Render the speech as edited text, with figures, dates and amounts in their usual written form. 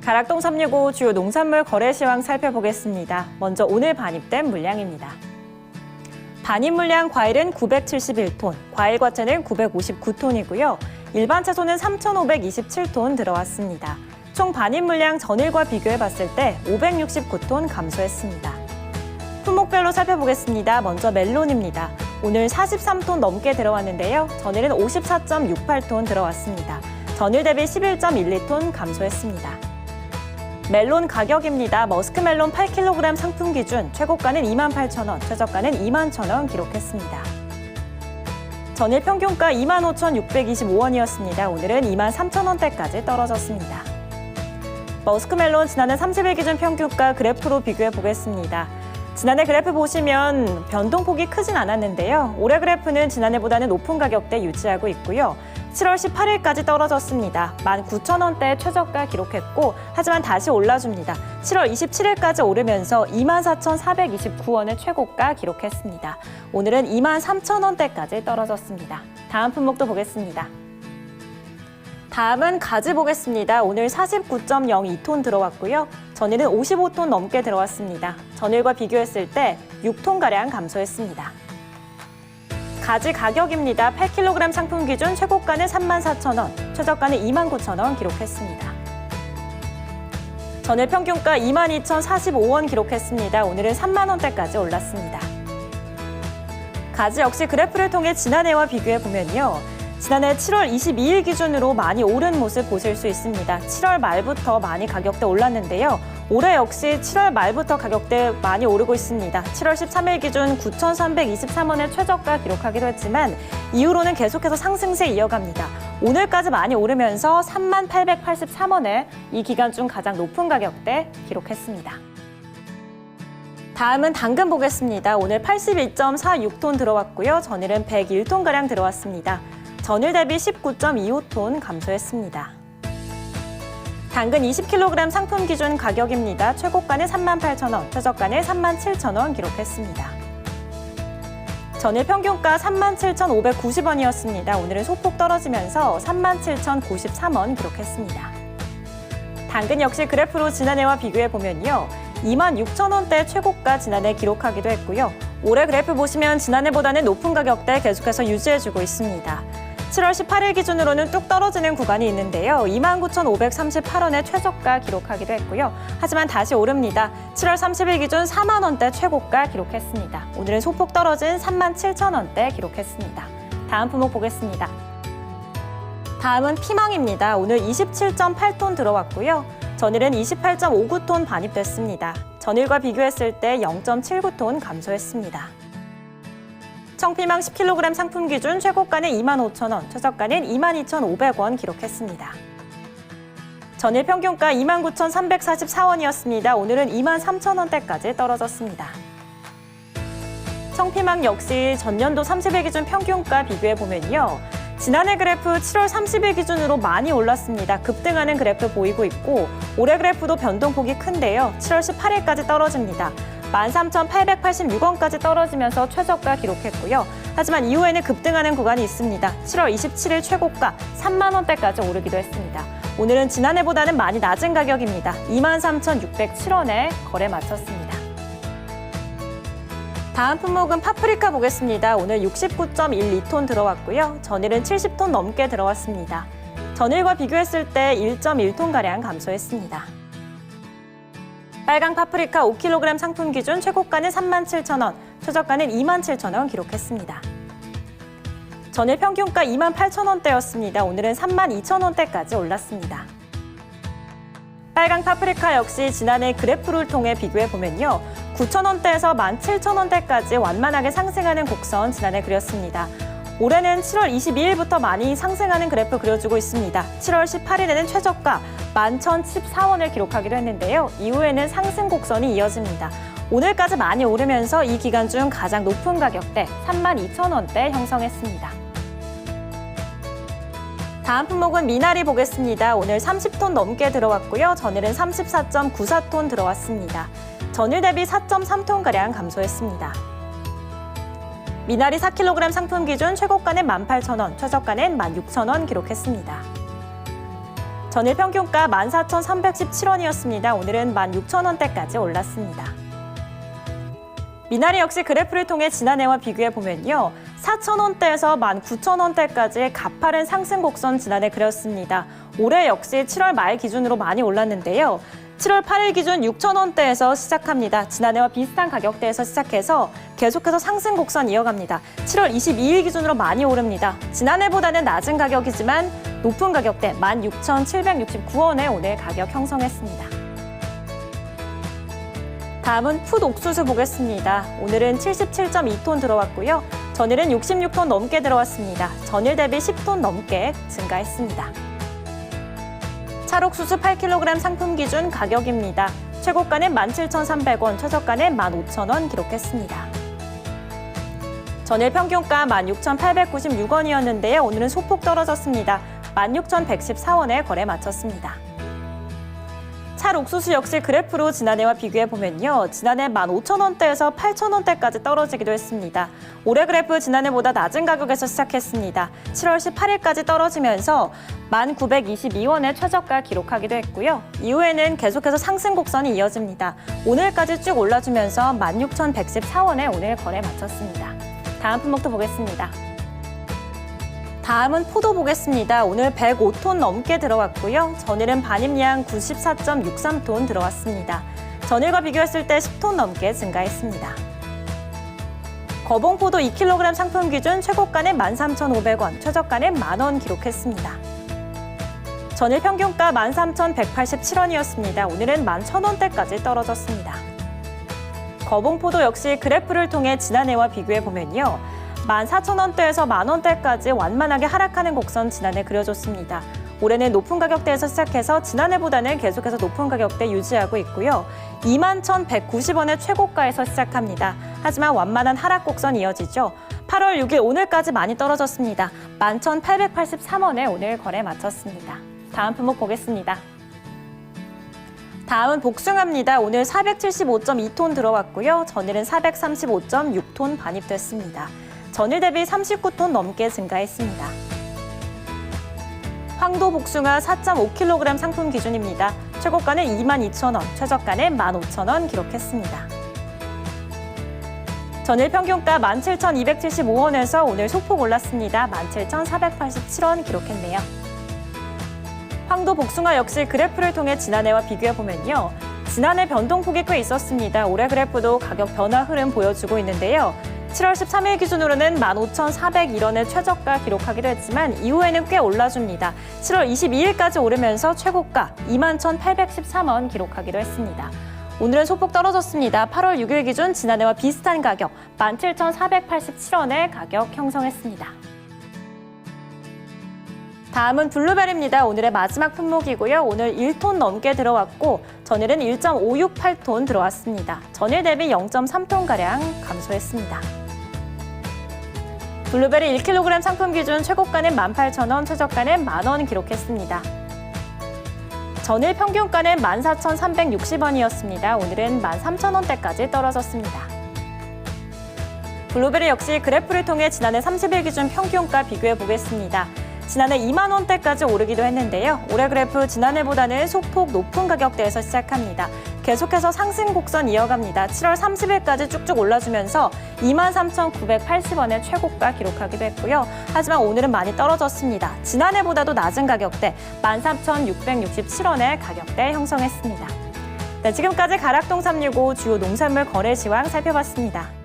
가락동 365 주요 농산물 거래 시황 살펴보겠습니다. 먼저 오늘 반입된 물량입니다. 반입 물량 과일은 971톤, 과일 과채는 959톤이고요. 일반 채소는 3,527톤 들어왔습니다. 총 반입 물량 전일과 비교해 봤을 때 569톤 감소했습니다. 품목별로 살펴보겠습니다. 먼저 멜론입니다. 오늘 43톤 넘게 들어왔는데요. 전일은 54.68톤 들어왔습니다. 전일 대비 11.12톤 감소했습니다. 멜론 가격입니다. 머스크멜론 8kg 상품 기준 최고가는 28,000원, 최저가는 21,000원 기록했습니다. 전일 평균가 25,625원이었습니다. 오늘은 23,000원대까지 떨어졌습니다. 머스크멜론 지난해 30일 기준 평균가 그래프로 비교해 보겠습니다. 지난해 그래프 보시면 변동폭이 크진 않았는데요. 올해 그래프는 지난해보다는 높은 가격대 유지하고 있고요. 7월 18일까지 떨어졌습니다. 19,000원대 최저가 기록했고 하지만 다시 올라줍니다. 7월 27일까지 오르면서 24,429원의 최고가 기록했습니다. 오늘은 23,000원대까지 떨어졌습니다. 다음 품목도 보겠습니다. 다음은 가지 보겠습니다. 오늘 49.02톤 들어왔고요. 전일은 55톤 넘게 들어왔습니다. 전일과 비교했을 때 6톤가량 감소했습니다. 가지 가격입니다. 8kg 상품 기준 최고가는 34,000원, 최저가는 29,000원 기록했습니다. 전일 평균가 22,045원 기록했습니다. 오늘은 3만 원대까지 올랐습니다. 가지 역시 그래프를 통해 지난해와 비교해 보면요. 지난해 7월 22일 기준으로 많이 오른 모습 보실 수 있습니다. 7월 말부터 많이 가격대 올랐는데요. 올해 역시 7월 말부터 가격대 많이 오르고 있습니다. 7월 13일 기준 9,323원의 최저가 기록하기도 했지만 이후로는 계속해서 상승세 이어갑니다. 오늘까지 많이 오르면서 3883원에 이 기간 중 가장 높은 가격대 기록했습니다. 다음은 당근 보겠습니다. 오늘 81.46톤 들어왔고요. 전일은 101톤가량 들어왔습니다. 전일 대비 19.25톤 감소했습니다. 당근 20kg 상품 기준 가격입니다. 최고가는 38,000원, 최저가는 37,000원 기록했습니다. 전일 평균가 37,590원이었습니다. 오늘은 소폭 떨어지면서 37,093원 기록했습니다. 당근 역시 그래프로 지난해와 비교해 보면요. 26,000원대 최고가 지난해 기록하기도 했고요. 올해 그래프 보시면 지난해보다는 높은 가격대 계속해서 유지해주고 있습니다. 7월 18일 기준으로는 뚝 떨어지는 구간이 있는데요. 29,538원의 최저가 기록하기도 했고요. 하지만 다시 오릅니다. 7월 30일 기준 4만 원대 최고가 기록했습니다. 오늘은 소폭 떨어진 37,000원대 기록했습니다. 다음 품목 보겠습니다. 다음은 피망입니다. 오늘 27.8톤 들어왔고요. 전일은 28.59톤 반입됐습니다. 전일과 비교했을 때 0.79톤 감소했습니다. 청피망 10kg 상품 기준 최고가는 25,000원, 최저가는 22,500원 기록했습니다. 전일 평균가 29,344원이었습니다. 오늘은 23,000원대까지 떨어졌습니다. 청피망 역시 전년도 30일 기준 평균가 비교해 보면요. 지난해 그래프 7월 30일 기준으로 많이 올랐습니다. 급등하는 그래프 보이고 있고 올해 그래프도 변동폭이 큰데요. 7월 18일까지 떨어집니다. 13,886원까지 떨어지면서 최저가 기록했고요. 하지만 이후에는 급등하는 구간이 있습니다. 7월 27일 최고가 3만 원대까지 오르기도 했습니다. 오늘은 지난해보다는 많이 낮은 가격입니다. 23,607원에 거래 마쳤습니다. 다음 품목은 파프리카 보겠습니다. 오늘 69.12톤 들어왔고요. 전일은 70톤 넘게 들어왔습니다. 전일과 비교했을 때 1.1톤가량 감소했습니다. 빨강 파프리카 5kg 상품 기준 최고가는 37,000원, 최저가는 27,000원 기록했습니다. 전일 평균가 28,000원대였습니다. 오늘은 32,000원대까지 올랐습니다. 빨강 파프리카 역시 지난해 그래프를 통해 비교해 보면요. 9,000원대에서 17,000원대까지 완만하게 상승하는 곡선 지난해 그렸습니다. 올해는 7월 22일부터 많이 상승하는 그래프 그려주고 있습니다. 7월 18일에는 최저가 11,014원을 기록하기도 했는데요. 이후에는 상승 곡선이 이어집니다. 오늘까지 많이 오르면서 이 기간 중 가장 높은 가격대 32,000원대 형성했습니다. 다음 품목은 미나리 보겠습니다. 오늘 30톤 넘게 들어왔고요. 전일은 34.94톤 들어왔습니다. 전일 대비 4.3톤가량 감소했습니다. 미나리 4kg 상품 기준 최고가는 18,000원, 최저가는 16,000원 기록했습니다. 전일 평균가 14,317원이었습니다. 오늘은 16,000원대까지 올랐습니다. 미나리 역시 그래프를 통해 지난해와 비교해 보면요. 4,000원대에서 19,000원대까지 가파른 상승 곡선 지난해 그렸습니다. 올해 역시 7월 말 기준으로 많이 올랐는데요. 7월 8일 기준 6,000원대에서 시작합니다. 지난해와 비슷한 가격대에서 시작해서 계속해서 상승 곡선 이어갑니다. 7월 22일 기준으로 많이 오릅니다. 지난해보다는 낮은 가격이지만 높은 가격대 16,769원에 오늘 가격 형성했습니다. 다음은 풋 옥수수 보겠습니다. 오늘은 77.2톤 들어왔고요. 전일은 66톤 넘게 들어왔습니다. 전일 대비 10톤 넘게 증가했습니다. 찰옥수수 8kg 상품 기준 가격입니다. 최고가는 17,300원, 최저가는 15,000원 기록했습니다. 전일 평균가 16,896원이었는데요. 오늘은 소폭 떨어졌습니다. 16,114원에 거래 마쳤습니다. 찰옥수수 역시 그래프로 지난해와 비교해 보면요. 지난해 15,000원대에서 8,000원대까지 떨어지기도 했습니다. 올해 그래프 지난해보다 낮은 가격에서 시작했습니다. 7월 18일까지 떨어지면서 1,922원의 최저가 기록하기도 했고요. 이후에는 계속해서 상승 곡선이 이어집니다. 오늘까지 쭉 올라주면서 16,114원에 오늘 거래 마쳤습니다. 다음 품목도 보겠습니다. 다음은 포도 보겠습니다. 오늘 105톤 넘게 들어왔고요. 전일은 반입량 94.63톤 들어왔습니다. 전일과 비교했을 때 10톤 넘게 증가했습니다. 거봉포도 2kg 상품 기준 최고가는 13,500원, 최저가는 만원 기록했습니다. 전일 평균가 13,187원이었습니다. 오늘은 11,000원대까지 떨어졌습니다. 거봉포도 역시 그래프를 통해 지난해와 비교해 보면요. 14,000원대에서 만원대까지 완만하게 하락하는 곡선 지난해 그려줬습니다. 올해는 높은 가격대에서 시작해서 지난해보다는 계속해서 높은 가격대 유지하고 있고요. 21,190원의 최고가에서 시작합니다. 하지만 완만한 하락 곡선 이어지죠. 8월 6일 오늘까지 많이 떨어졌습니다. 11,883원에 오늘 거래 마쳤습니다. 다음 품목 보겠습니다. 다음은 복숭아입니다. 오늘 475.2톤 들어왔고요. 전일은 435.6톤 반입됐습니다. 전일 대비 39톤 넘게 증가했습니다. 황도 복숭아 4.5kg 상품 기준입니다. 최고가는 22,000원, 최저가는 15,000원 기록했습니다. 전일 평균가 17,275원에서 오늘 소폭 올랐습니다. 17,487원 기록했네요. 황도 복숭아 역시 그래프를 통해 지난해와 비교해보면요. 지난해 변동폭이 꽤 있었습니다. 올해 그래프도 가격 변화 흐름 보여주고 있는데요. 7월 13일 기준으로는 15,401원의 최저가 기록하기도 했지만 이후에는 꽤 올라줍니다. 7월 22일까지 오르면서 최고가 21,813원 기록하기도 했습니다. 오늘은 소폭 떨어졌습니다. 8월 6일 기준 지난해와 비슷한 가격 17,487원의 가격 형성했습니다. 다음은 블루베리입니다. 오늘의 마지막 품목이고요. 오늘 1톤 넘게 들어왔고 전일은 1.568톤 들어왔습니다. 전일 대비 0.3톤가량 감소했습니다. 블루베리 1kg 상품 기준 최고가는 18,000원, 최저가는 만원 기록했습니다. 전일 평균가는 14,360원이었습니다. 오늘은 13,000원대까지 떨어졌습니다. 블루베리 역시 그래프를 통해 지난해 30일 기준 평균가 비교해 보겠습니다. 지난해 2만 원대까지 오르기도 했는데요. 올해 그래프 지난해보다는 소폭 높은 가격대에서 시작합니다. 계속해서 상승 곡선 이어갑니다. 7월 30일까지 쭉쭉 올라주면서 23,980원의 최고가 기록하기도 했고요. 하지만 오늘은 많이 떨어졌습니다. 지난해보다도 낮은 가격대 13,667원의 가격대 형성했습니다. 네, 지금까지 가락동 365 주요 농산물 거래 시황 살펴봤습니다.